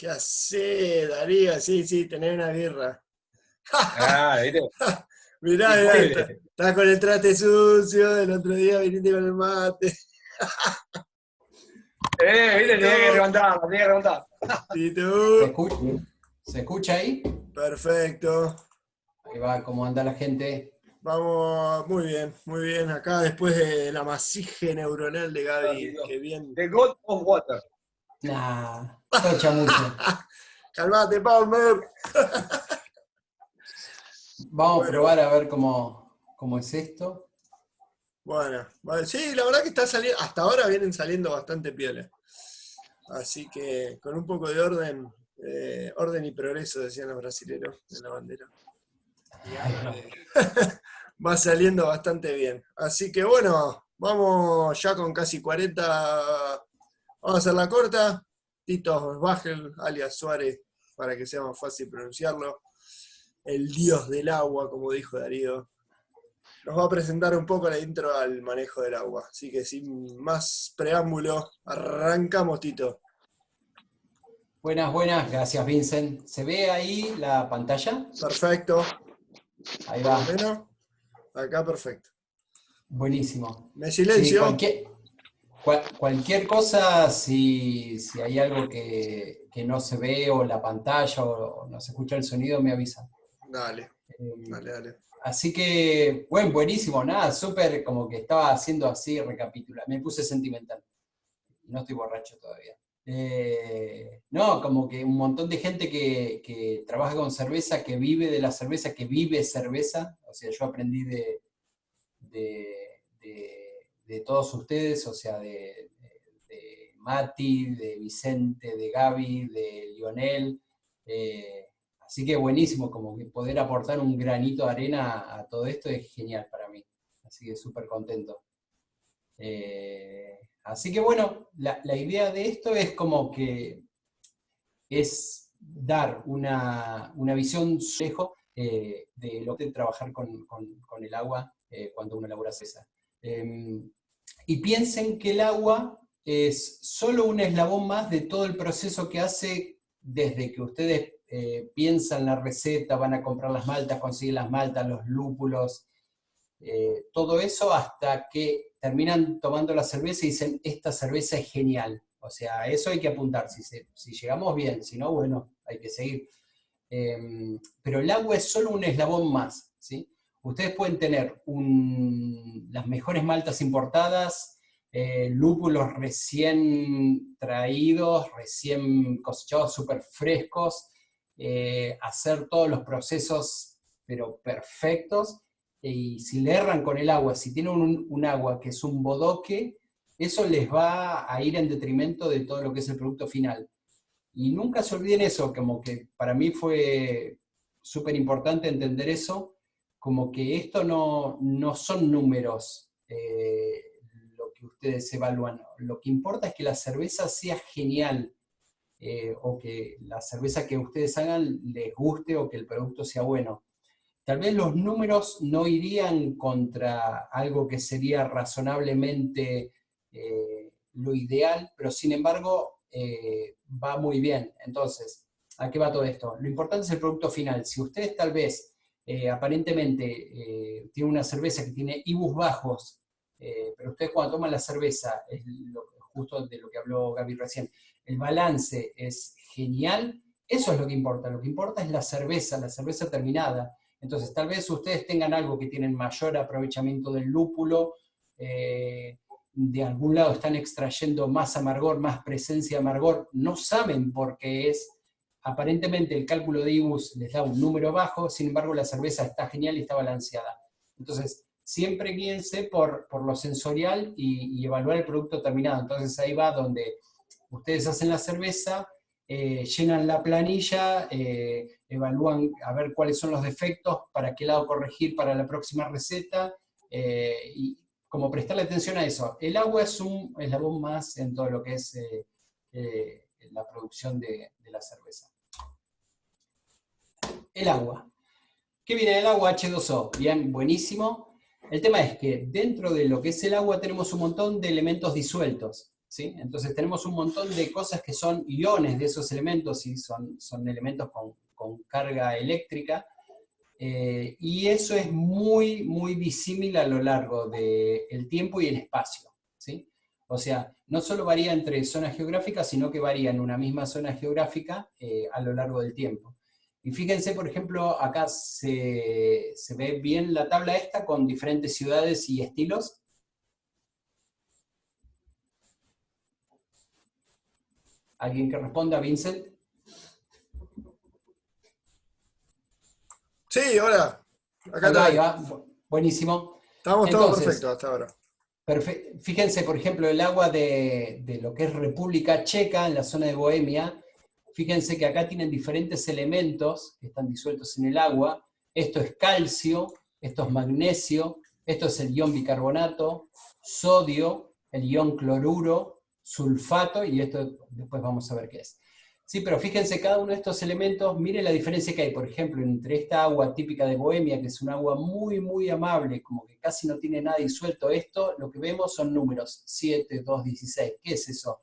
¿Qué hace, Darío? Sí, sí, tenés una birra. Ah, ¿viste? Mirá, mirá, Increíble. estás con el traste sucio, el otro día viniste con el mate. ¿Viste? ¿Y tú? Tenía que remontar. ¿Y ¿Se tú? escucha, se escucha ahí? Perfecto. Ahí va, ¿cómo anda la gente? Vamos, muy bien, muy bien. Acá después de la masije neuronal de Gaby, Digo, que bien. The God of Water. Nah, todo chamuyo. Calmate, Palmer. Vamos a Bueno, probar a ver cómo es esto. bueno, vale. Sí, la verdad que está saliendo, hasta ahora vienen saliendo bastante piola. Así que con un poco de orden, orden y progreso, decían los brasileños en la bandera. Ahí va. Va saliendo bastante bien. Así que bueno, vamos ya con casi 40. Vamos a hacer la corta. Tito Bagel, alias Suárez, para que sea más fácil pronunciarlo. El dios del agua, como dijo Darío. Nos va a presentar un poco la intro al manejo del agua. Así que sin más preámbulo, arrancamos, Tito. Buenas, buenas, gracias Vincent. ¿Se ve ahí la pantalla? Perfecto. Ahí Por lo va, menos, acá perfecto. buenísimo. Me Sí, silencio. cualquier cosa, si hay algo que no se ve o la pantalla o no se escucha el sonido, me avisa. Dale, Eh, dale, dale. Así que, bueno, buenísimo, nada, súper como que estaba haciendo así, recapitular. Me puse sentimental. No estoy borracho todavía. No, como que un montón de gente que trabaja con cerveza, que vive de la cerveza, que vive cerveza. O sea, yo aprendí de, de todos ustedes, o sea, de Mati, de Vicente, de Gaby, de Lionel. Así que buenísimo, como que poder aportar un granito de arena a todo esto es genial para mí. Así que súper contento. Así que bueno, la idea de esto es como que es dar una visión lejos de lo que es trabajar con el agua cuando uno elabora cerveza. Y piensen que el agua es solo un eslabón más de todo el proceso que hace desde que ustedes piensan la receta, van a comprar las maltas, consiguen las maltas, los lúpulos, todo eso hasta que terminan tomando la cerveza y dicen, esta cerveza es genial. O sea, eso hay que apuntar, si llegamos bien, si no, bueno, hay que seguir. Pero el agua es solo un eslabón más, ¿sí? Ustedes pueden tener las mejores maltas importadas, lúpulos recién traídos, recién cosechados, súper frescos, hacer todos los procesos, pero perfectos, y si le erran con el agua, si tienen un agua que es un bodoque, eso les va a ir en detrimento de todo lo que es el producto final. Y nunca se olviden eso, como que para mí fue súper importante entender eso, como que esto no son números lo que ustedes evalúan. Lo que importa es que la cerveza sea genial, o que la cerveza que ustedes hagan les guste o que el producto sea bueno. Tal vez los números no irían contra algo que sería razonablemente lo ideal, pero sin embargo va muy bien. Entonces, ¿a qué va todo esto? Lo importante es el producto final. Si ustedes tal vez aparentemente tienen una cerveza que tiene IBUs bajos, pero ustedes cuando toman la cerveza, es justo de lo que habló Gaby recién, el balance es genial, eso es lo que importa. Lo que importa es la cerveza terminada. Entonces, tal vez ustedes tengan algo que tienen mayor aprovechamiento del lúpulo, de algún lado están extrayendo más amargor, más presencia de amargor, no saben por qué es. Aparentemente el cálculo de IBUs les da un número bajo, sin embargo la cerveza está genial y está balanceada. Entonces, siempre guíense por lo sensorial y evaluar el producto terminado. Entonces ahí va donde ustedes hacen la cerveza, llenan la planilla, evalúan a ver cuáles son los defectos, para qué lado corregir para la próxima receta, y como prestarle atención a eso. El agua es un eslabón más en todo lo que es la producción de la cerveza. El agua. ¿Qué viene del agua? H2O. Bien, buenísimo. El tema es que dentro de lo que es el agua tenemos un montón de elementos disueltos. ¿sí? Entonces tenemos un montón de cosas que son iones de esos elementos, y son elementos con carga eléctrica, y eso es muy, muy disímil a lo largo del tiempo y el espacio, ¿sí? O sea, no solo varía entre zonas geográficas, sino que varía en una misma zona geográfica a lo largo del tiempo. Y fíjense, por ejemplo, acá se ve bien la tabla esta con diferentes ciudades y estilos. ¿Alguien que responda? ¿Vincent? Sí, hola. Acá Ahí va, ahí está. va. Buenísimo. Estamos todos Entonces, perfectos hasta ahora. fíjense, por ejemplo, el agua de lo que es República Checa, en la zona de Bohemia. Fíjense que acá tienen diferentes elementos que están disueltos en el agua. Esto es calcio, esto es magnesio, esto es el ion bicarbonato, sodio, el ion cloruro, sulfato, y esto después vamos a ver qué es. Sí, pero fíjense cada uno de estos elementos, miren la diferencia que hay, por ejemplo, entre esta agua típica de Bohemia, que es un agua muy, muy amable, como que casi no tiene nada disuelto. Esto, lo que vemos son números, 7, 2, 16. ¿Qué es eso?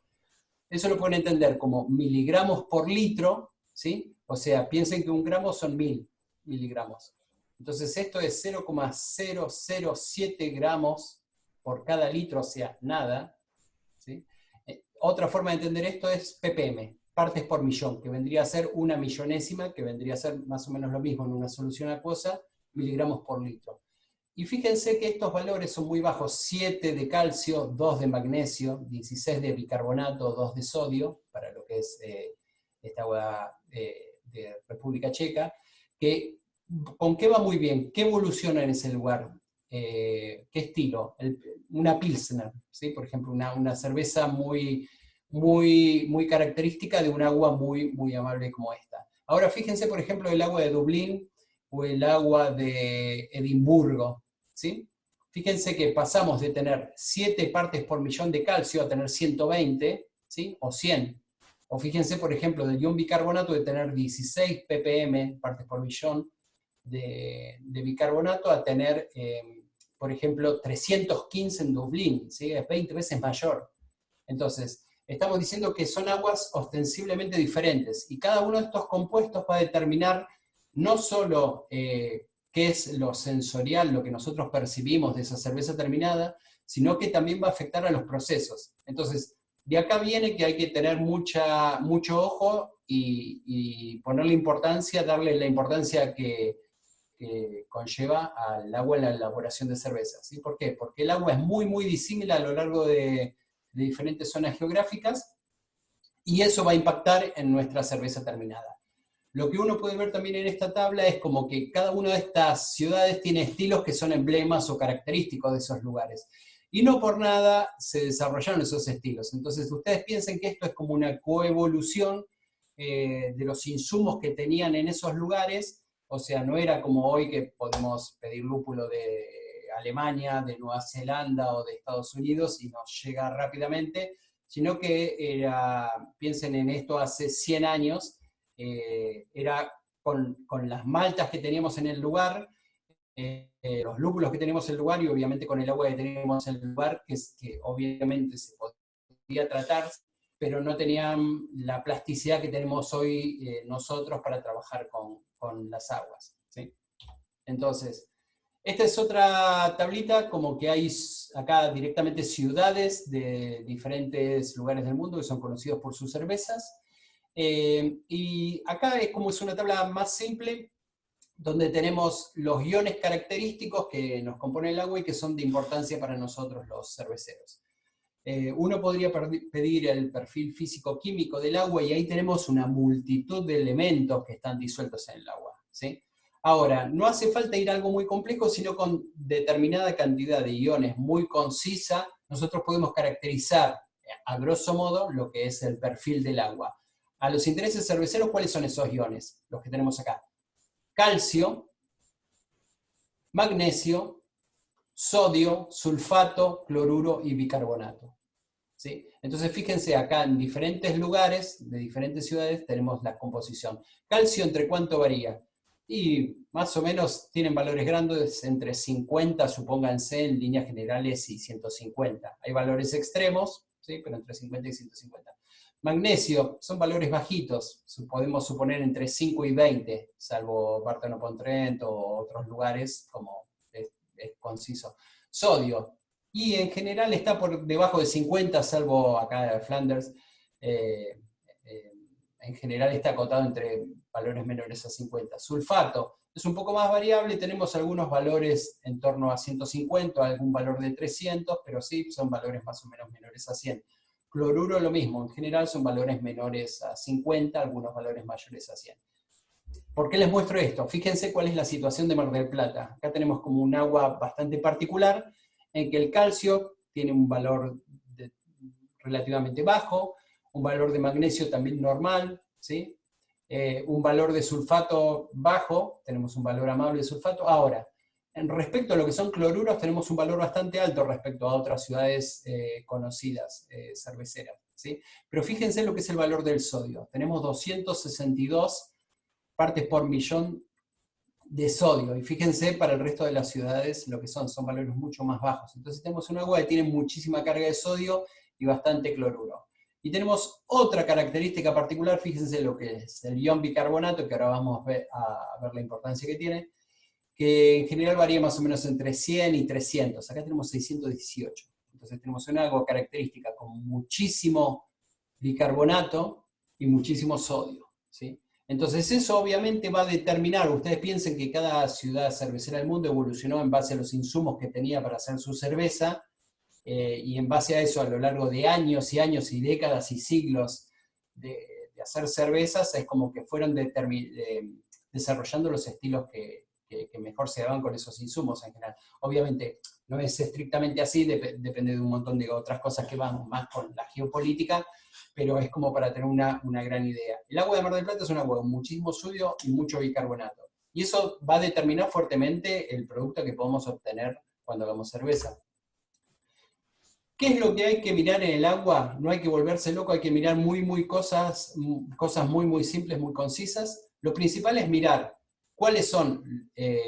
Eso lo pueden entender como miligramos por litro, ¿sí? O sea, piensen que un gramo son 1000 miligramos. Entonces esto es 0,007 gramos por cada litro, o sea, nada, ¿sí? Otra forma de entender esto es ppm, partes por millón, que vendría a ser una millonésima, que vendría a ser más o menos lo mismo en una solución acuosa, miligramos por litro. Y fíjense que estos valores son muy bajos, 7 de calcio, 2 de magnesio, 16 de bicarbonato, 2 de sodio, para lo que es esta agua de República Checa, que ¿con qué va muy bien? ¿Qué evoluciona en ese lugar? ¿Qué estilo? Una Pilsner, ¿sí? Por ejemplo, una cerveza muy, muy, muy característica de un agua muy, muy amable como esta. Ahora fíjense, por ejemplo, el agua de Dublín o el agua de Edimburgo, ¿sí? Fíjense que pasamos de tener 7 partes por millón de calcio a tener 120, ¿sí? O 100. O fíjense, por ejemplo, del ion bicarbonato de tener 16 ppm, partes por millón, de bicarbonato a tener, por ejemplo, 315 en Dublín, ¿sí? Es 20 veces mayor. Entonces, estamos diciendo que son aguas ostensiblemente diferentes, y cada uno de estos compuestos va a determinar no solo qué es lo sensorial, lo que nosotros percibimos de esa cerveza terminada, sino que también va a afectar a los procesos. Entonces, de acá viene que hay que tener mucho ojo y ponerle importancia, darle la importancia que conlleva al agua en la elaboración de cerveza, ¿sí? ¿Por qué? Porque el agua es muy, muy disímil a lo largo de diferentes zonas geográficas, y eso va a impactar en nuestra cerveza terminada. Lo que uno puede ver también en esta tabla es como que cada una de estas ciudades tiene estilos que son emblemas o característicos de esos lugares. Y no por nada se desarrollaron esos estilos. Entonces ustedes piensen que esto es como una coevolución de los insumos que tenían en esos lugares. O sea, no era como hoy que podemos pedir lúpulo de Alemania, de Nueva Zelanda o de Estados Unidos y nos llega rápidamente, sino que era, piensen en esto hace 100 años, era con las maltas que teníamos en el lugar, los lúpulos que tenemos en el lugar, y obviamente con el agua que tenemos en el lugar, que obviamente se podía tratar, pero no tenían la plasticidad que tenemos hoy nosotros para trabajar con las aguas, ¿sí? Entonces, esta es otra tablita, como que hay acá directamente ciudades de diferentes lugares del mundo que son conocidos por sus cervezas. Y acá es como es una tabla más simple, donde tenemos los iones característicos que nos componen el agua y que son de importancia para nosotros los cerveceros. Uno podría pedir el perfil físico-químico del agua, y ahí tenemos una multitud de elementos que están disueltos en el agua, ¿sí? Ahora, no hace falta ir a algo muy complejo, sino con determinada cantidad de iones muy concisa, nosotros podemos caracterizar a grosso modo lo que es el perfil del agua. A los intereses cerveceros, ¿cuáles son esos iones? Los que tenemos acá. Calcio, magnesio, sodio, sulfato, cloruro y bicarbonato, ¿sí? Entonces fíjense acá en diferentes lugares de diferentes ciudades tenemos la composición. Calcio, ¿entre cuánto varía? Y más o menos tienen valores grandes, entre 50, supónganse en líneas generales, y 150. Hay valores extremos, ¿sí? Pero entre 50 y 150. Magnesio, son valores bajitos, podemos suponer entre 5 y 20, salvo Barton-upon-Trent o otros lugares, como es conciso. Sodio, y en general está por debajo de 50, salvo acá en Flanders, en general está acotado entre valores menores a 50. Sulfato es un poco más variable, tenemos algunos valores en torno a 150, algún valor de 300, pero sí, son valores más o menos menores a 100. Cloruro lo mismo, en general son valores menores a 50, algunos valores mayores a 100. ¿Por qué les muestro esto? Fíjense cuál es la situación de Mar del Plata. Acá tenemos como un agua bastante particular, en que el calcio tiene un valor relativamente bajo, un valor de magnesio también normal, ¿sí? Un valor de sulfato bajo, tenemos un valor amable de sulfato. Ahora, en respecto a lo que son cloruros, tenemos un valor bastante alto respecto a otras ciudades conocidas, cerveceras, ¿sí? Pero fíjense lo que es el valor del sodio. Tenemos 262 partes por millón de sodio, y fíjense para el resto de las ciudades lo que son valores mucho más bajos. Entonces tenemos un agua que tiene muchísima carga de sodio y bastante cloruro. Y tenemos otra característica particular, fíjense lo que es el ion bicarbonato, que ahora vamos a ver la importancia que tiene, que en general varía más o menos entre 100 y 300. Acá tenemos 618. Entonces tenemos un agua característica con muchísimo bicarbonato y muchísimo sodio, ¿sí? Entonces eso obviamente va a determinar, ustedes piensen que cada ciudad cervecera del mundo evolucionó en base a los insumos que tenía para hacer su cerveza, y en base a eso, a lo largo de años y años y décadas y siglos de hacer cervezas, es como que fueron desarrollando los estilos que mejor se daban con esos insumos en general. Obviamente no es estrictamente así, depende de un montón de otras cosas que van más con la geopolítica, pero es como para tener una gran idea. El agua de Mar del Plata es un agua con muchísimo sodio y mucho bicarbonato. Y eso va a determinar fuertemente el producto que podemos obtener cuando hagamos cerveza. ¿Qué es lo que hay que mirar en el agua? No hay que volverse loco, hay que mirar cosas muy simples, muy concisas. Lo principal es mirar cuáles son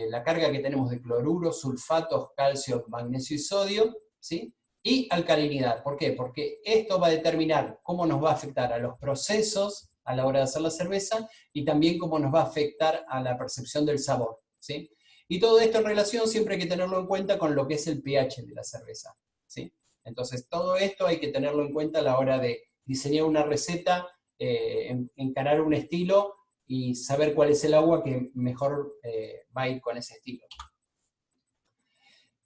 la carga que tenemos de cloruro, sulfatos, calcio, magnesio y sodio, ¿sí? Y alcalinidad. ¿Por qué? Porque esto va a determinar cómo nos va a afectar a los procesos a la hora de hacer la cerveza y también cómo nos va a afectar a la percepción del sabor, ¿sí? Y todo esto en relación siempre hay que tenerlo en cuenta con lo que es el pH de la cerveza, ¿sí? Entonces todo esto hay que tenerlo en cuenta a la hora de diseñar una receta, encarar un estilo y saber cuál es el agua que mejor va a ir con ese estilo.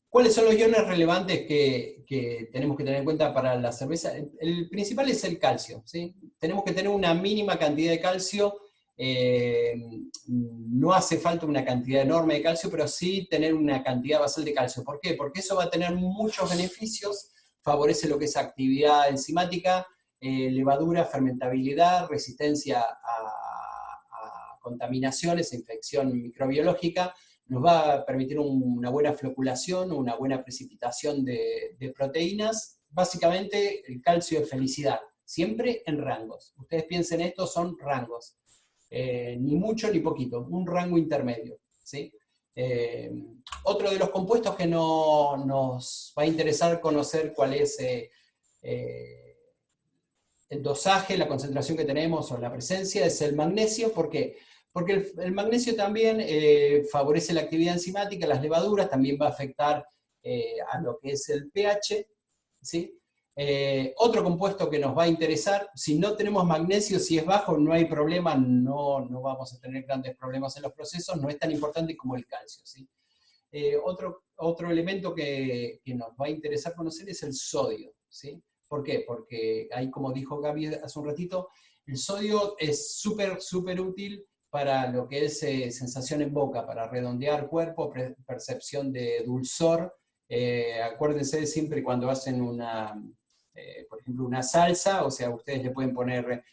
¿Cuáles son los iones relevantes que tenemos que tener en cuenta para la cerveza? El principal es el calcio, ¿sí? Tenemos que tener una mínima cantidad de calcio, no hace falta una cantidad enorme de calcio, pero sí tener una cantidad basal de calcio. ¿Por qué? Porque eso va a tener muchos beneficios, favorece lo que es actividad enzimática, levadura, fermentabilidad, resistencia a contaminaciones, infección microbiológica, nos va a permitir una buena floculación, una buena precipitación de proteínas. Básicamente el calcio es felicidad, siempre en rangos. Ustedes piensen esto, son rangos. Ni mucho ni poquito, un rango intermedio, ¿sí? Otro de los compuestos que nos va a interesar conocer cuál es el dosaje, la concentración que tenemos o la presencia, es el magnesio. ¿Por qué? Porque el magnesio también favorece la actividad enzimática, las levaduras, también va a afectar a lo que es el pH, ¿sí? Otro compuesto que nos va a interesar, si no tenemos magnesio, si es bajo, no hay problema, no vamos a tener grandes problemas en los procesos, no es tan importante como el calcio, ¿sí? Otro elemento que nos va a interesar conocer es el sodio, ¿sí? ¿Por qué? Porque ahí, como dijo Gaby hace un ratito, el sodio es súper útil para lo que es sensación en boca, para redondear cuerpo, percepción de dulzor. Acuérdense siempre cuando hacen por ejemplo, una salsa, o sea, ustedes le pueden poner,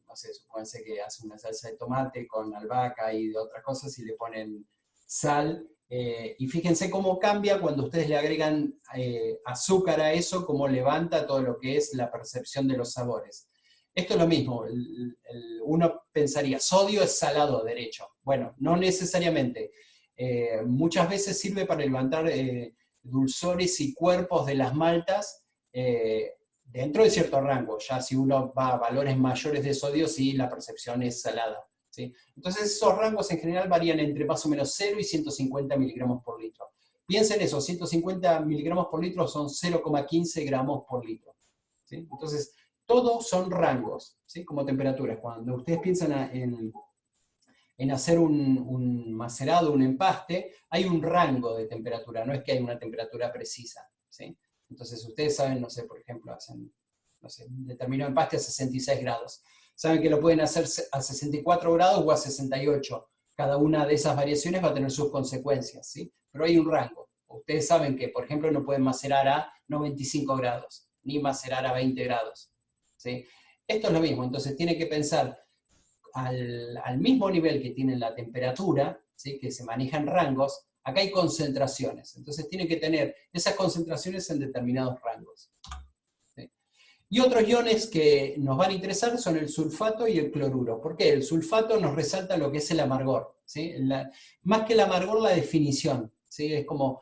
no sé, supónganse que hacen una salsa de tomate con albahaca y de otras cosas y le ponen sal, y fíjense cómo cambia cuando ustedes le agregan azúcar a eso, cómo levanta todo lo que es la percepción de los sabores. Esto es lo mismo, uno pensaría, sodio es salado, derecho. Bueno, no necesariamente. Muchas veces sirve para levantar dulzores y cuerpos de las maltas, dentro de cierto rango. Ya si uno va a valores mayores de sodio, sí, la percepción es salada, ¿sí? Entonces esos rangos en general varían entre más o menos 0 y 150 miligramos por litro. Piensen eso, 150 miligramos por litro son 0,15 gramos por litro, ¿sí? Entonces, todos son rangos, ¿sí? Como temperaturas. Cuando ustedes piensan en hacer un macerado, un empaste, hay un rango de temperatura, no es que hay una temperatura precisa, ¿sí? Entonces ustedes saben, no sé, por ejemplo, hacen, no sé, determinado empaste a 66 grados. Saben que lo pueden hacer a 64 grados o a 68. Cada una de esas variaciones va a tener sus consecuencias, ¿sí? Pero hay un rango. Ustedes saben que, por ejemplo, no pueden macerar a 95 grados, ni macerar a 20 grados, ¿sí? Esto es lo mismo, entonces tiene que pensar al mismo nivel que tiene la temperatura, ¿sí? Que se manejan rangos, acá hay concentraciones, entonces tiene que tener esas concentraciones en determinados rangos, ¿sí? Y otros iones que nos van a interesar son el sulfato y el cloruro. ¿Por qué? El sulfato nos resalta lo que es el amargor, ¿sí? Más que el amargor, la definición, ¿sí? Es como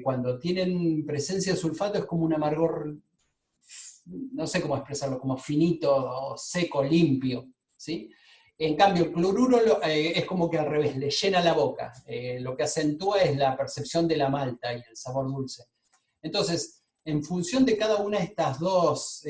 cuando tienen presencia de sulfato es como un amargor, no sé cómo expresarlo, como finito, o seco, limpio, ¿sí? En cambio, el cloruro es como que al revés, le llena la boca. Lo que acentúa es la percepción de la malta y el sabor dulce. Entonces, en función de cada una de estas dos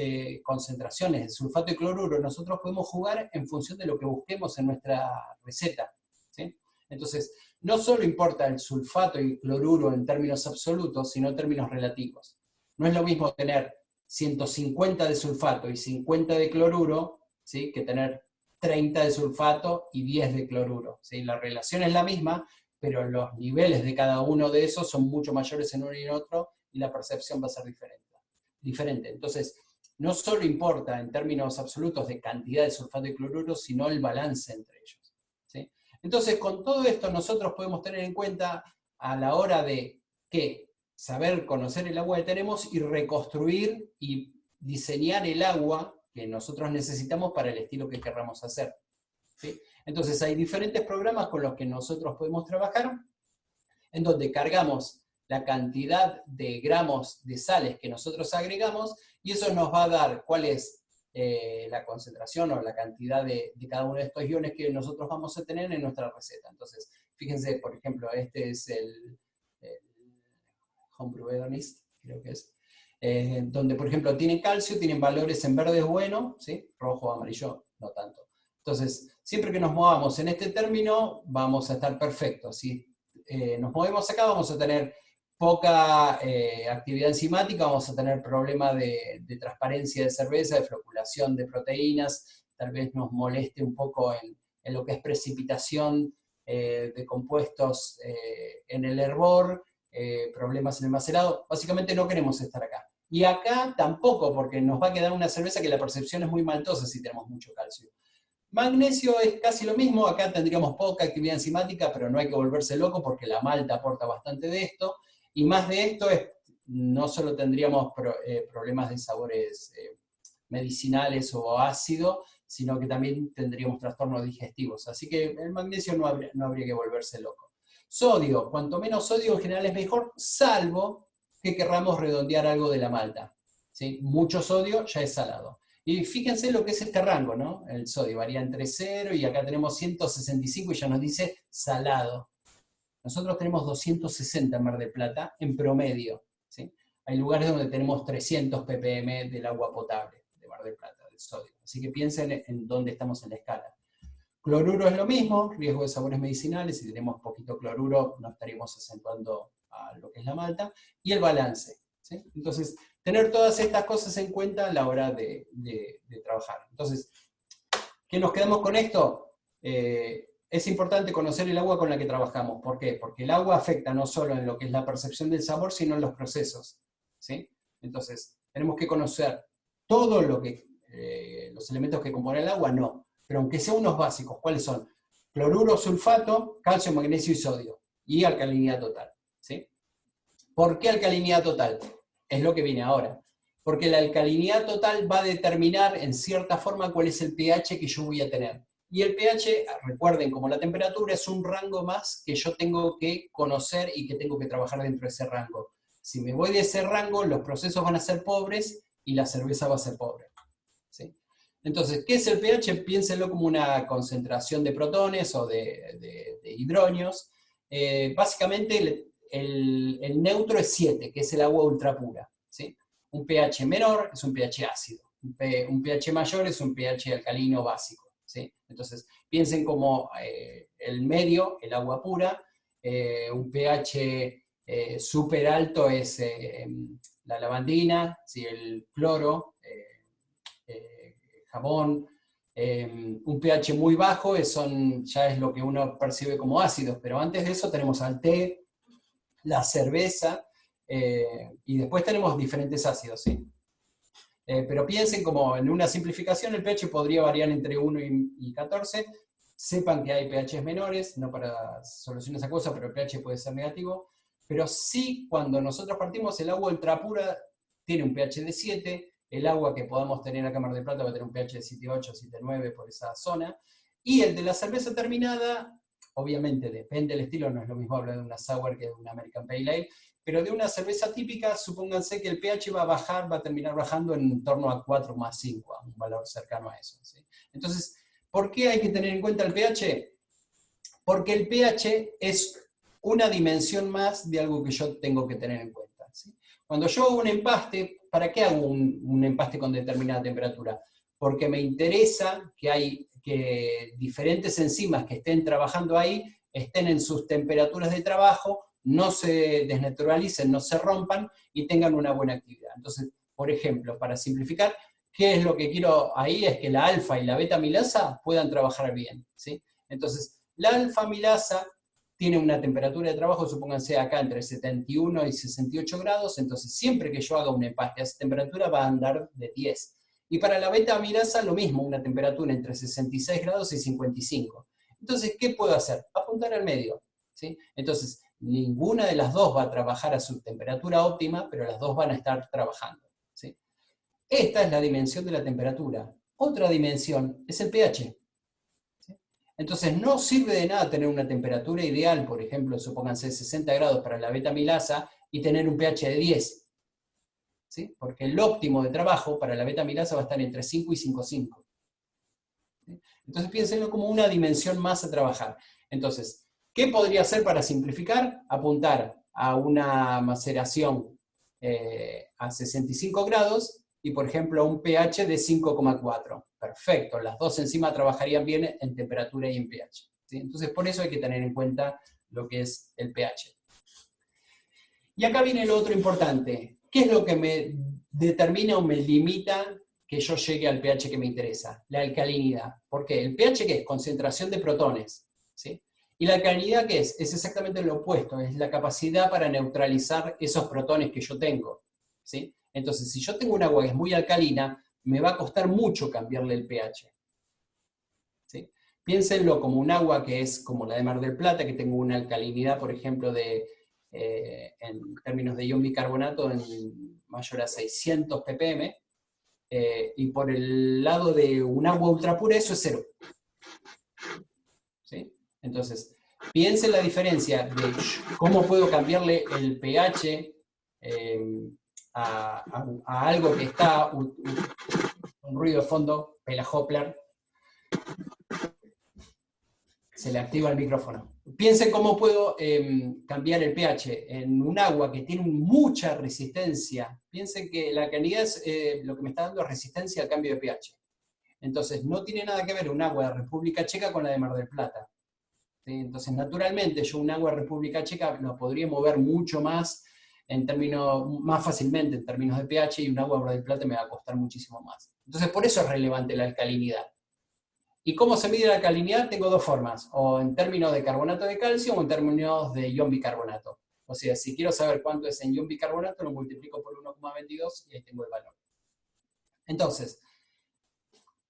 concentraciones, de sulfato y cloruro, nosotros podemos jugar en función de lo que busquemos en nuestra receta, ¿sí? Entonces, no solo importa el sulfato y cloruro en términos absolutos, sino en términos relativos. No es lo mismo tener 150 de sulfato y 50 de cloruro, ¿sí? Que tener 30 de sulfato y 10 de cloruro, ¿sí? La relación es la misma, pero los niveles de cada uno de esos son mucho mayores en uno y en otro, y la percepción va a ser diferente. Entonces, no solo importa en términos absolutos de cantidad de sulfato y cloruro, sino el balance entre ellos, ¿sí? Entonces, con todo esto nosotros podemos tener en cuenta a la hora de que saber conocer el agua que tenemos y reconstruir y diseñar el agua que nosotros necesitamos para el estilo que querramos hacer, ¿sí? Entonces hay diferentes programas con los que nosotros podemos trabajar, en donde cargamos la cantidad de gramos de sales que nosotros agregamos, y eso nos va a dar cuál es la concentración o la cantidad de cada uno de estos iones que nosotros vamos a tener en nuestra receta. Entonces, fíjense, por ejemplo, este es el Homebrew Hedonist, creo que es, donde, por ejemplo, tienen calcio, tienen valores en verde bueno, ¿sí? Rojo, amarillo, no tanto. Entonces, siempre que nos movamos en este término, vamos a estar perfectos. Si nos movemos acá, vamos a tener poca actividad enzimática, vamos a tener problemas de transparencia de cerveza, de floculación de proteínas, tal vez nos moleste un poco en lo que es precipitación de compuestos en el hervor, problemas en el macerado. Básicamente no queremos estar acá. Y acá tampoco, porque nos va a quedar una cerveza que la percepción es muy maltosa si tenemos mucho calcio. Magnesio es casi lo mismo, acá tendríamos poca actividad enzimática, pero no hay que volverse loco porque la malta aporta bastante de esto, y más de esto no solo tendríamos problemas de sabores medicinales o ácido, sino que también tendríamos trastornos digestivos. Así que el magnesio no habría que volverse loco. Sodio, cuanto menos sodio en general es mejor, salvo que querramos redondear algo de la malta, ¿sí? Mucho sodio ya es salado. Y fíjense lo que es este rango, ¿no? El sodio varía entre 0 y acá tenemos 165 y ya nos dice salado. Nosotros tenemos 260 en Mar del Plata en promedio, ¿sí? Hay lugares donde tenemos 300 ppm del agua potable de Mar del Plata, del sodio. Así que piensen en dónde estamos en la escala. Cloruro es lo mismo, riesgo de sabores medicinales, si tenemos poquito cloruro no estaríamos acentuando a lo que es la malta, y el balance, ¿sí? Entonces, tener todas estas cosas en cuenta a la hora de trabajar. Entonces, ¿qué nos quedamos con esto? Es importante conocer el agua con la que trabajamos. ¿Por qué? Porque el agua afecta no solo en lo que es la percepción del sabor, sino en los procesos, ¿sí? Entonces, tenemos que conocer todo lo que, los elementos que componen el agua, no. Pero aunque sean unos básicos, ¿cuáles son? Cloruro, sulfato, calcio, magnesio y sodio. Y alcalinidad total, ¿sí? ¿Por qué alcalinidad total? Es lo que viene ahora. Porque la alcalinidad total va a determinar en cierta forma cuál es el pH que yo voy a tener. Y el pH, recuerden, como la temperatura, es un rango más que yo tengo que conocer y que tengo que trabajar dentro de ese rango. Si me voy de ese rango, los procesos van a ser pobres y la cerveza va a ser pobre. ¿Sí? Entonces, ¿qué es el pH? Piénsenlo como una concentración de protones o de hidronios. Básicamente el neutro es 7, que es el agua ultrapura. ¿Sí? Un pH menor es un pH ácido. Un pH mayor es un pH alcalino básico. ¿Sí? Entonces, piensen como el medio, el agua pura, un pH súper alto es la lavandina, ¿sí? El cloro, jabón. Un pH muy bajo ya es lo que uno percibe como ácidos, pero antes de eso tenemos al té, la cerveza, y después tenemos diferentes ácidos, ¿sí? Pero piensen como en una simplificación, el pH podría variar entre 1 y 14. Sepan que hay pHs menores, no para solucionar esa cosa, pero el pH puede ser negativo. Pero sí, cuando nosotros partimos, el agua ultrapura tiene un pH de 7, el agua que podamos tener acá en Mar del Plata va a tener un pH de 7,8, 7,9 por esa zona, y el de la cerveza terminada, obviamente depende del estilo, no es lo mismo hablar de una sour que de una American Pale Ale, pero de una cerveza típica, supónganse que el pH va a terminar bajando en torno a 4 más 5, a un valor cercano a eso. ¿Sí? Entonces, ¿por qué hay que tener en cuenta el pH? Porque el pH es una dimensión más de algo que yo tengo que tener en cuenta. ¿Sí? Cuando yo hago un empaste, ¿para qué hago un empaste con determinada temperatura? Porque me interesa que diferentes enzimas que estén trabajando ahí estén en sus temperaturas de trabajo, no se desnaturalicen, no se rompan y tengan una buena actividad. Entonces, por ejemplo, para simplificar, ¿qué es lo que quiero ahí? Es que la alfa y la beta amilasa puedan trabajar bien. ¿Sí? Entonces, la alfa amilasa tiene una temperatura de trabajo, supónganse acá, entre 71 y 68 grados, entonces siempre que yo haga un empaste a esa temperatura va a andar de 10. Y para la beta amilasa lo mismo, una temperatura entre 66 grados y 55. Entonces, ¿qué puedo hacer? Apuntar al medio. ¿Sí? Entonces, ninguna de las dos va a trabajar a su temperatura óptima, pero las dos van a estar trabajando. ¿Sí? Esta es la dimensión de la temperatura. Otra dimensión es el pH. ¿Sí? Entonces, no sirve de nada tener una temperatura ideal, por ejemplo, supónganse 60 grados para la beta amilasa y tener un pH de 10. ¿Sí? Porque el óptimo de trabajo para la beta amilasa va a estar entre 5 y 5,5. ¿Sí? Entonces piénsenlo como una dimensión más a trabajar. Entonces, ¿qué podría hacer para simplificar? Apuntar a una maceración a 65 grados y, por ejemplo, un pH de 5,4. Perfecto, las dos enzimas trabajarían bien en temperatura y en pH. ¿Sí? Entonces, por eso hay que tener en cuenta lo que es el pH. Y acá viene lo otro importante. ¿Qué es lo que me determina o me limita que yo llegue al pH que me interesa? La alcalinidad. ¿Por qué? El pH, ¿qué es? Concentración de protones. ¿Sí? ¿Y la alcalinidad qué es? Es exactamente lo opuesto. Es la capacidad para neutralizar esos protones que yo tengo. ¿Sí? Entonces, si yo tengo un agua que es muy alcalina, me va a costar mucho cambiarle el pH. ¿Sí? Piénsenlo como un agua que es como la de Mar del Plata, que tengo una alcalinidad, por ejemplo, en términos de ion bicarbonato mayor a 600 ppm, y por el lado de un agua ultrapura eso es 0. ¿Sí? Entonces, piensen la diferencia de cómo puedo cambiarle el pH a algo que está, un ruido de fondo, Pela Hoppler, se le activa el micrófono. Piensen cómo puedo cambiar el pH en un agua que tiene mucha resistencia. Piensen que la alcalinidad es lo que me está dando resistencia al cambio de pH. Entonces, no tiene nada que ver un agua de República Checa con la de Mar del Plata. ¿Sí? Entonces, naturalmente, yo un agua de República Checa lo podría mover mucho más, más fácilmente en términos de pH, y un agua de Mar del Plata me va a costar muchísimo más. Entonces, por eso es relevante la alcalinidad. ¿Y cómo se mide la alcalinidad? Tengo dos formas, o en términos de carbonato de calcio o en términos de ion bicarbonato. O sea, si quiero saber cuánto es en ion bicarbonato, lo multiplico por 1,22 y ahí tengo el valor. Entonces,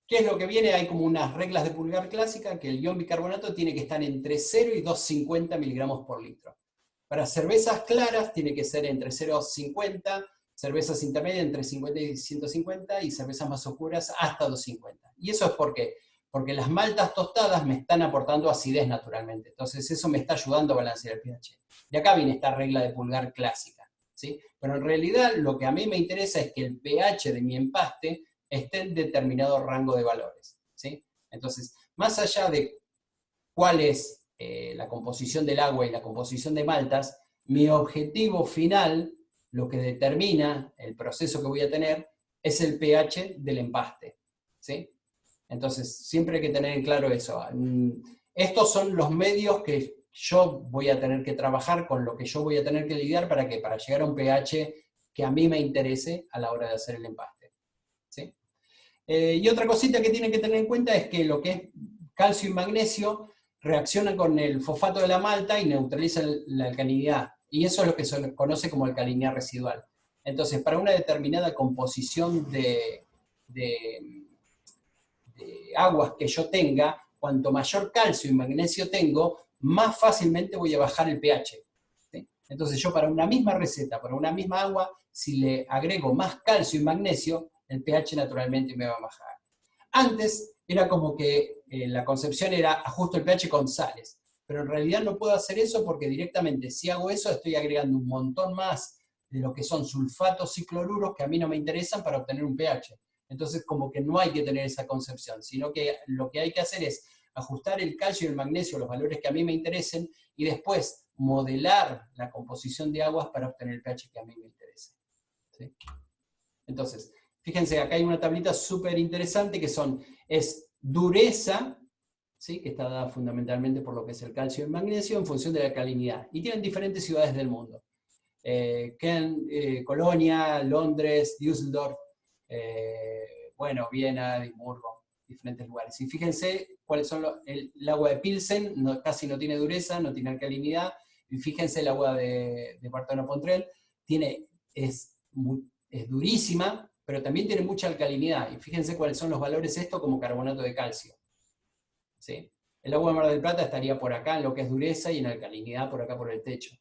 ¿qué es lo que viene? Hay como unas reglas de pulgar clásica, que el ion bicarbonato tiene que estar entre 0 y 250 miligramos por litro. Para cervezas claras tiene que ser entre 0,50, cervezas intermedias entre 50 y 150, y cervezas más oscuras hasta 250. ¿Y eso es por qué? Porque las maltas tostadas me están aportando acidez naturalmente. Entonces eso me está ayudando a balancear el pH. De acá viene esta regla de pulgar clásica. ¿sí? Pero en realidad lo que a mí me interesa es que el pH de mi empaste esté en determinado rango de valores, ¿sí? Entonces, más allá de cuál es la composición del agua y la composición de maltas, mi objetivo final, lo que determina el proceso que voy a tener, es el pH del empaste, ¿sí? Entonces, siempre hay que tener en claro eso. Estos son los medios que yo voy a tener que trabajar, con lo que yo voy a tener que lidiar, ¿para qué? Para llegar a un pH que a mí me interese a la hora de hacer el empaste, ¿sí? Y otra cosita que tienen que tener en cuenta es que lo que es calcio y magnesio reaccionan con el fosfato de la malta y neutralizan la alcalinidad. Y eso es lo que se conoce como alcalinidad residual. Entonces, para una determinada composición de aguas que yo tenga, cuanto mayor calcio y magnesio tengo, más fácilmente voy a bajar el pH. ¿Sí? Entonces yo para una misma receta, para una misma agua, si le agrego más calcio y magnesio, el pH naturalmente me va a bajar. Antes era como que la concepción era ajusto el pH con sales, pero en realidad no puedo hacer eso porque directamente si hago eso estoy agregando un montón más de lo que son sulfatos y cloruros que a mí no me interesan para obtener un pH. Entonces como que no hay que tener esa concepción, sino que lo que hay que hacer es ajustar el calcio y el magnesio a los valores que a mí me interesen y después modelar la composición de aguas para obtener el pH que a mí me interese. ¿Sí? Entonces, fíjense, acá hay una tablita súper interesante que es dureza, ¿sí? Que está dada fundamentalmente por lo que es el calcio y el magnesio en función de la alcalinidad. Y tienen diferentes ciudades del mundo. Colonia, Londres, Düsseldorf, bueno, Viena, Edimburgo, diferentes lugares. Y fíjense cuáles son el agua de Pilsen, casi no tiene dureza, no tiene alcalinidad. Y fíjense el agua de Partenón-Pontrel, es durísima, pero también tiene mucha alcalinidad. Y fíjense cuáles son los valores esto como carbonato de calcio. ¿Sí? El agua de Mar del Plata estaría por acá en lo que es dureza y en alcalinidad por acá por el techo.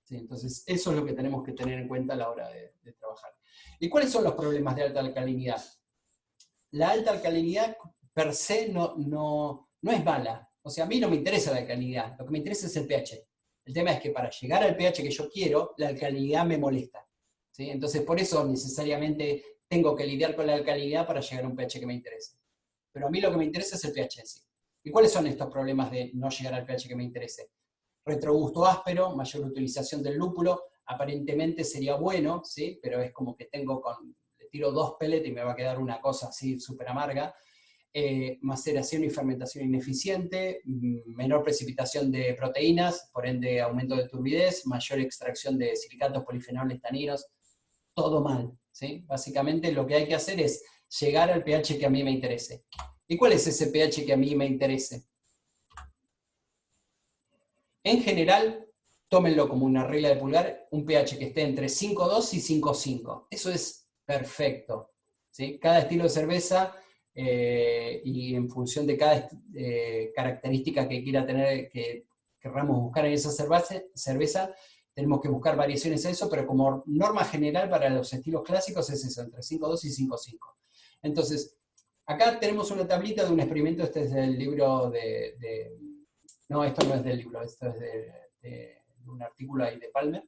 ¿Sí? Entonces eso es lo que tenemos que tener en cuenta a la hora de trabajar. ¿Y cuáles son los problemas de alta alcalinidad? La alta alcalinidad per se no es mala. O sea, a mí no me interesa la alcalinidad, lo que me interesa es el pH. El tema es que para llegar al pH que yo quiero, la alcalinidad me molesta. ¿Sí? Entonces por eso necesariamente tengo que lidiar con la alcalinidad para llegar a un pH que me interese. Pero a mí lo que me interesa es el pH en sí. ¿Y cuáles son estos problemas de no llegar al pH que me interese? Retrogusto áspero, mayor utilización del lúpulo, aparentemente sería bueno, ¿sí? Pero es como que le tiro 2 pellets y me va a quedar una cosa así súper amarga. Maceración y fermentación ineficiente, menor precipitación de proteínas, por ende aumento de turbidez, mayor extracción de silicatos, polifenoles, taninos, todo mal, ¿sí? Básicamente lo que hay que hacer es llegar al pH que a mí me interese. ¿Y cuál es ese pH que a mí me interese? En general, tómenlo como una regla de pulgar, un pH que esté entre 5,2 y 5,5. Eso es perfecto, ¿sí? Cada estilo de cerveza y en función de cada característica que quiera tener, que querramos buscar en esa cerveza, tenemos que buscar variaciones a eso, pero como norma general para los estilos clásicos es eso, entre 5,2 y 5,5. Entonces, acá tenemos una tablita de un experimento, este es del libro no, esto no es del libro, esto es de un artículo ahí de Palmer.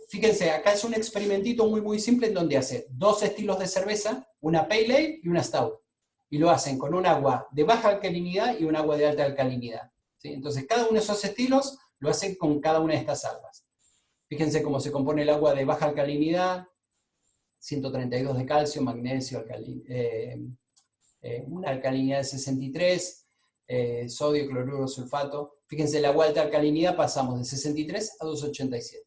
Fíjense, acá es un experimentito muy muy simple en donde hace 2 estilos de cerveza, una Pale Ale y una Stout. Y lo hacen con un agua de baja alcalinidad y un agua de alta alcalinidad. ¿Sí? Entonces cada uno de esos estilos lo hacen con cada una de estas aguas. Fíjense cómo se compone el agua de baja alcalinidad, 132 de calcio, magnesio, una alcalinidad de 63, sodio, cloruro, sulfato. Fíjense, la agua de alta alcalinidad pasamos de 63 a 287.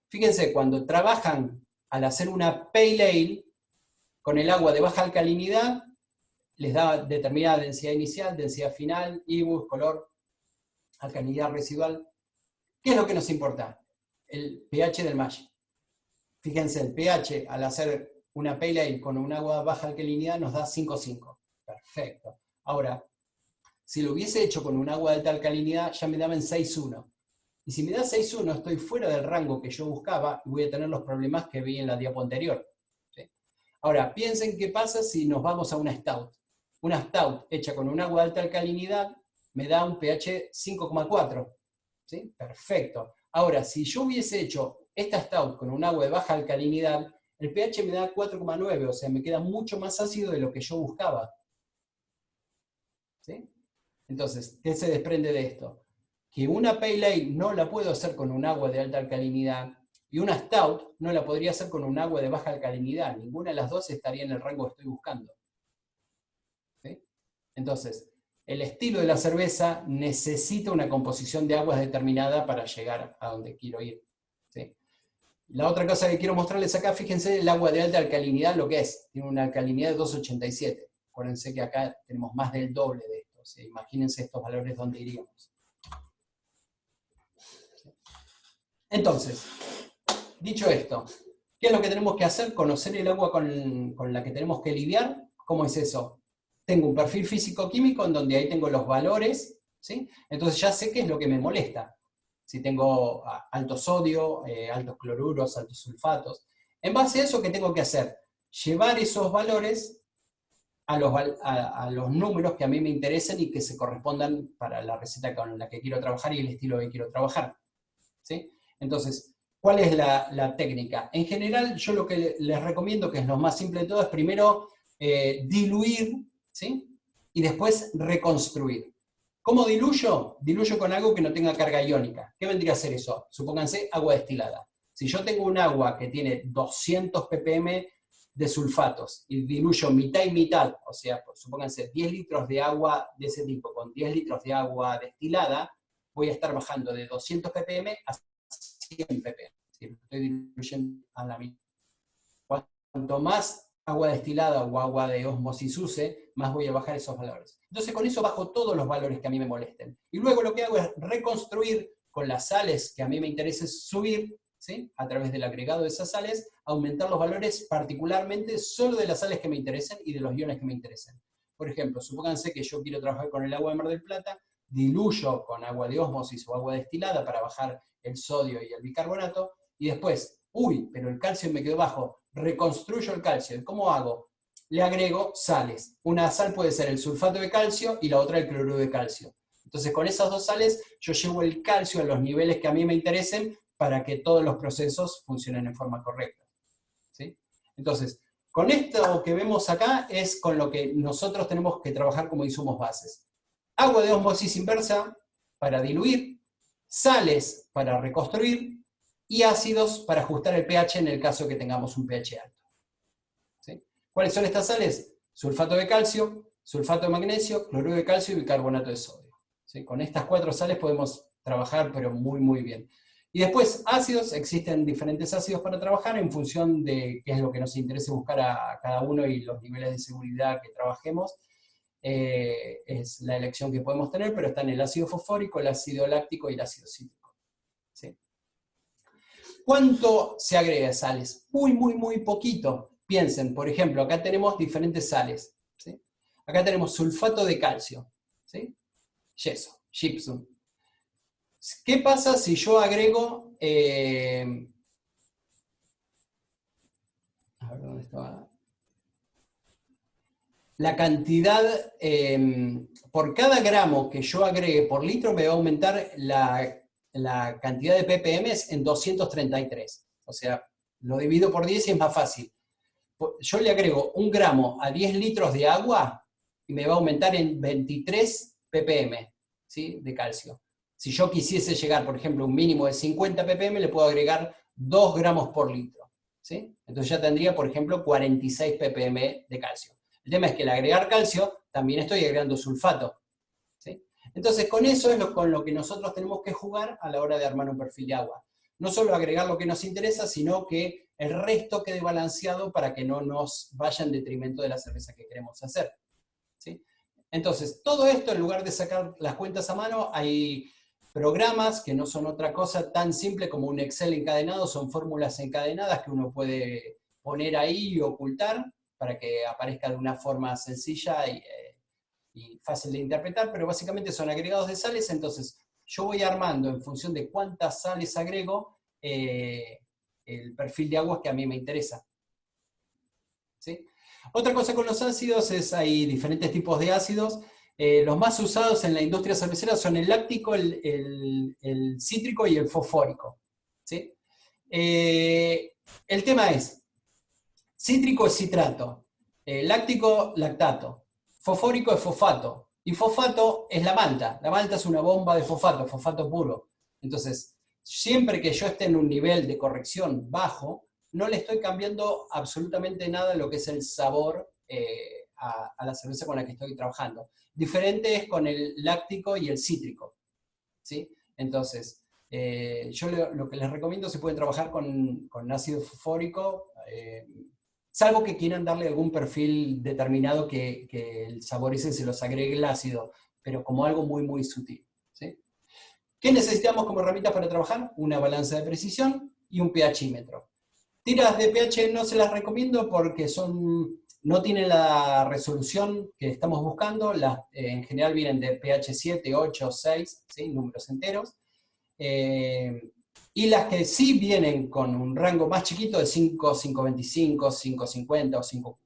Fíjense, cuando trabajan al hacer una Pale Ale con el agua de baja alcalinidad, les da determinada densidad inicial, densidad final, IBUs, color, alcalinidad residual. ¿Qué es lo que nos importa? El pH del mash. Fíjense, el pH al hacer una Pale Ale con un agua de baja alcalinidad nos da 5,5. Perfecto. Ahora, si lo hubiese hecho con un agua de alta alcalinidad, ya me daban 6,1. Y si me da 6,1, estoy fuera del rango que yo buscaba y voy a tener los problemas que vi en la diapo anterior. ¿Sí? Ahora, piensen qué pasa si nos vamos a una Stout. Una Stout hecha con un agua de alta alcalinidad me da un pH 5,4. ¿Sí? Perfecto. Ahora, si yo hubiese hecho esta stout con un agua de baja alcalinidad, el pH me da 4,9, o sea, me queda mucho más ácido de lo que yo buscaba. ¿Sí? Entonces, ¿qué se desprende de esto? Que una Pale Ale no la puedo hacer con un agua de alta alcalinidad, y una Stout no la podría hacer con un agua de baja alcalinidad. Ninguna de las dos estaría en el rango que estoy buscando. ¿Sí? Entonces, el estilo de la cerveza necesita una composición de aguas determinada para llegar a donde quiero ir. ¿Sí? La otra cosa que quiero mostrarles acá, fíjense el agua de alta alcalinidad, lo que es. Tiene una alcalinidad de 2,87. Acuérdense que acá tenemos más del doble de esto. ¿Sí? Imagínense estos valores donde iríamos. Entonces, dicho esto, ¿qué es lo que tenemos que hacer? Conocer el agua con la que tenemos que lidiar. ¿Cómo es eso? Tengo un perfil físico-químico en donde ahí tengo los valores, ¿sí? Entonces ya sé qué es lo que me molesta. Si tengo alto sodio, altos cloruros, altos sulfatos. En base a eso, ¿qué tengo que hacer? Llevar esos valores a los números que a mí me interesen y que se correspondan para la receta con la que quiero trabajar y el estilo que quiero trabajar. ¿Sí? Entonces, ¿cuál es la técnica? En general, yo lo que les recomiendo, que es lo más simple de todo, es primero diluir, ¿sí? Y después reconstruir. ¿Cómo diluyo? Diluyo con algo que no tenga carga iónica. ¿Qué vendría a ser eso? Supónganse agua destilada. Si yo tengo un agua que tiene 200 ppm de sulfatos y diluyo mitad y mitad, o sea, supónganse 10 litros de agua de ese tipo con 10 litros de agua destilada, voy a estar bajando de 200 ppm a 100 ppm. ¿Sí? Estoy diluyendo a la mitad. Cuanto más agua destilada o agua de ósmosis use, más voy a bajar esos valores. Entonces con eso bajo todos los valores que a mí me molesten. Y luego lo que hago es reconstruir con las sales que a mí me interesa subir, ¿sí? A través del agregado de esas sales, aumentar los valores particularmente solo de las sales que me interesen y de los iones que me interesen. Por ejemplo, supónganse que yo quiero trabajar con el agua de Mar del Plata, diluyo con agua de ósmosis o agua destilada para bajar el sodio y el bicarbonato, y después, uy, pero el calcio me quedó bajo, reconstruyo el calcio. ¿Cómo hago? Le agrego sales. Una sal puede ser el sulfato de calcio y la otra el cloruro de calcio. Entonces con esas dos sales yo llevo el calcio a los niveles que a mí me interesen para que todos los procesos funcionen en forma correcta. ¿Sí? Entonces, con esto que vemos acá es con lo que nosotros tenemos que trabajar como insumos bases. Agua de ósmosis inversa para diluir, sales para reconstruir y ácidos para ajustar el pH en el caso que tengamos un pH alto. ¿Sí? ¿Cuáles son estas sales? Sulfato de calcio, sulfato de magnesio, cloruro de calcio y bicarbonato de sodio. ¿Sí? Con estas 4 sales podemos trabajar, pero muy, muy bien. Y después, ácidos, existen diferentes ácidos para trabajar en función de qué es lo que nos interese buscar a cada uno y los niveles de seguridad que trabajemos. Es la elección que podemos tener, pero están el ácido fosfórico, el ácido láctico y el ácido cítrico. ¿Sí? ¿Cuánto se agrega de sales? Muy, muy, muy poquito. Piensen, por ejemplo, acá tenemos diferentes sales. ¿Sí? Acá tenemos sulfato de calcio, ¿sí? Yeso, gypsum. ¿Qué pasa si yo agrego... a ver, ¿dónde estaba? La cantidad, por cada gramo que yo agregue por litro me va a aumentar la cantidad de ppm en 233. O sea, lo divido por 10 y es más fácil. Yo le agrego 1 gramo a 10 litros de agua y me va a aumentar en 23 ppm, ¿sí? De calcio. Si yo quisiese llegar, por ejemplo, a un mínimo de 50 ppm, le puedo agregar 2 gramos por litro. ¿Sí? Entonces ya tendría, por ejemplo, 46 ppm de calcio. El tema es que al agregar calcio, también estoy agregando sulfato. ¿Sí? Entonces con eso es con lo que nosotros tenemos que jugar a la hora de armar un perfil de agua. No solo agregar lo que nos interesa, sino que el resto quede balanceado para que no nos vaya en detrimento de la cerveza que queremos hacer. ¿Sí? Entonces, todo esto, en lugar de sacar las cuentas a mano, hay programas que no son otra cosa tan simple como un Excel encadenado, son fórmulas encadenadas que uno puede poner ahí y ocultar para que aparezca de una forma sencilla y fácil de interpretar, pero básicamente son agregados de sales. Entonces yo voy armando en función de cuántas sales agrego el perfil de aguas que a mí me interesa. ¿Sí? Otra cosa con los ácidos es, hay diferentes tipos de ácidos. Los más usados en la industria cervecera son el láctico, el cítrico y el fosfórico. ¿Sí? El tema es, cítrico es citrato, láctico, lactato, fosfórico es fosfato, y fosfato es la malta. La malta es una bomba de fosfato, fosfato puro. Entonces, siempre que yo esté en un nivel de corrección bajo, no le estoy cambiando absolutamente nada lo que es el sabor a la cerveza con la que estoy trabajando. Diferente es con el láctico y el cítrico, ¿sí? Entonces, yo lo que les recomiendo, si pueden trabajar con ácido fosfórico, salvo que quieran darle algún perfil determinado que el sabor ese se los agregue el ácido, pero como algo muy, muy sutil, ¿sí? ¿Qué necesitamos como herramientas para trabajar? Una balanza de precisión y un pHímetro. Tiras de pH no se las recomiendo porque no tienen la resolución que estamos buscando. En general vienen de pH 7, 8, 6, ¿sí? Números enteros. Y las que sí vienen con un rango más chiquito de 5, 5.25, 5.50 o 5.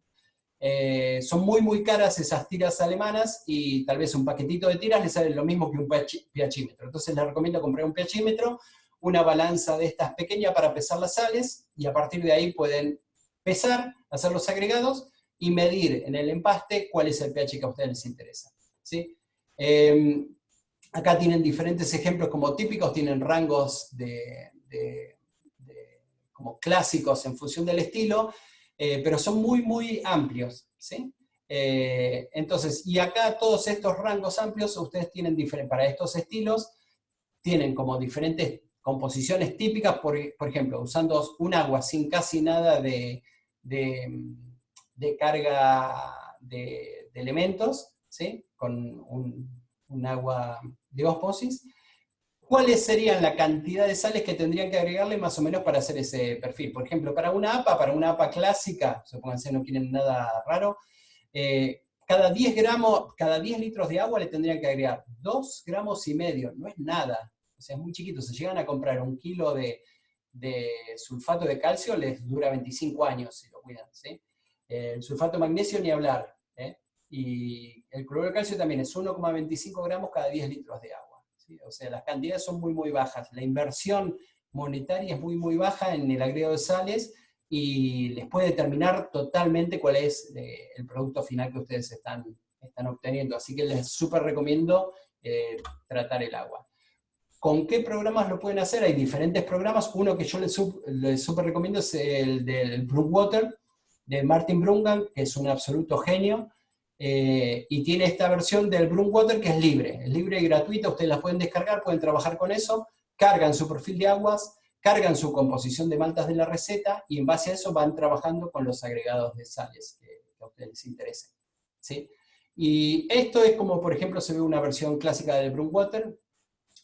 Son muy, muy caras esas tiras alemanas y tal vez un paquetito de tiras les sale lo mismo que un pHímetro. Entonces les recomiendo comprar un pHímetro, una balanza de estas pequeñas para pesar las sales, y a partir de ahí pueden pesar, hacer los agregados y medir en el empaste cuál es el pH que a ustedes les interesa, ¿sí? Acá tienen diferentes ejemplos como típicos, tienen rangos como clásicos en función del estilo, pero son muy, muy amplios, ¿sí? Entonces, y acá todos estos rangos amplios, ustedes tienen para estos estilos, tienen como diferentes composiciones típicas, por ejemplo, usando un agua sin casi nada de carga de elementos, ¿sí? Con un agua de ósmosis. ¿Cuáles serían la cantidad de sales que tendrían que agregarle más o menos para hacer ese perfil? Por ejemplo, para una APA clásica, supónganse no quieren nada raro, cada 10 litros de agua le tendrían que agregar 2,5 gramos, no es nada, o sea, es muy chiquito. Si llegan a comprar 1 kilo de sulfato de calcio, les dura 25 años si lo cuidan, ¿sí? El sulfato de magnesio ni hablar, ¿eh? Y el cloruro de calcio también es 1,25 gramos cada 10 litros de agua, ¿sí? O sea, las cantidades son muy, muy bajas. La inversión monetaria es muy, muy baja en el agregado de sales, y les puede determinar totalmente cuál es el producto final que ustedes están obteniendo. Así que les súper recomiendo tratar el agua. ¿Con qué programas lo pueden hacer? Hay diferentes programas. Uno que yo les súper recomiendo es el del Brewwater, de Martin Brungan, que es un absoluto genio, y tiene esta versión del Brewwater que es libre y gratuita. Ustedes la pueden descargar, pueden trabajar con eso, cargan su perfil de aguas, cargan su composición de maltas de la receta, y en base a eso van trabajando con los agregados de sales que a ustedes les interesen, ¿sí? Y esto es como, por ejemplo, se ve una versión clásica del Brewwater.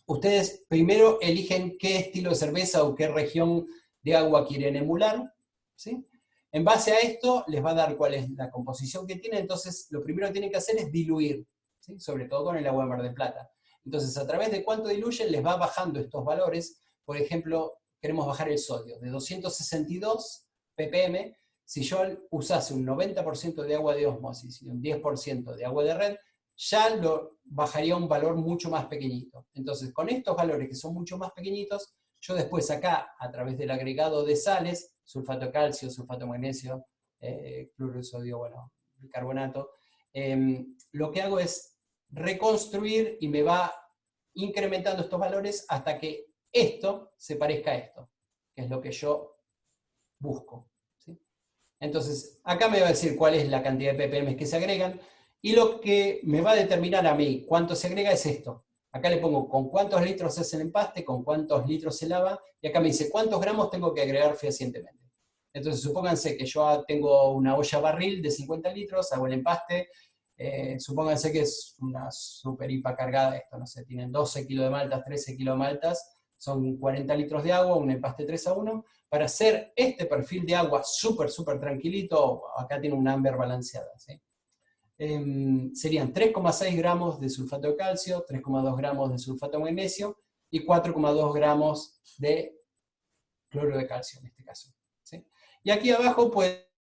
Ustedes primero eligen qué estilo de cerveza o qué región de agua quieren emular, ¿sí? En base a esto les va a dar cuál es la composición que tiene. Entonces lo primero que tienen que hacer es diluir, ¿sí? Sobre todo con el agua de Mar del Plata. Entonces, a través de cuánto diluyen les va bajando estos valores. Por ejemplo, queremos bajar el sodio de 262 ppm. Si yo usase un 90% de agua de ósmosis y un 10% de agua de red, ya lo bajaría a un valor mucho más pequeñito. Entonces, con estos valores que son mucho más pequeñitos, yo después acá, a través del agregado de sales, sulfato de calcio, sulfato de magnesio, cloruro de sodio, bueno, bicarbonato, lo que hago es reconstruir y me va incrementando estos valores hasta que esto se parezca a esto, que es lo que yo busco, ¿sí? Entonces, acá me va a decir cuál es la cantidad de ppm que se agregan, y lo que me va a determinar a mí cuánto se agrega es esto. Acá le pongo con cuántos litros es el empaste, con cuántos litros se lava, y acá me dice cuántos gramos tengo que agregar fehacientemente. Entonces, supónganse que yo tengo una olla barril de 50 litros, hago el empaste, supónganse que es una super IPA cargada, esto no sé, tienen 12 kilos de maltas, 13 kilos de maltas, son 40 litros de agua, un empaste 3:1. Para hacer este perfil de agua súper, súper tranquilito, acá tiene un amber balanceada, ¿sí? Serían 3,6 gramos de sulfato de calcio, 3,2 gramos de sulfato de magnesio y 4,2 gramos de cloruro de calcio en este caso, ¿sí? Y aquí abajo pueden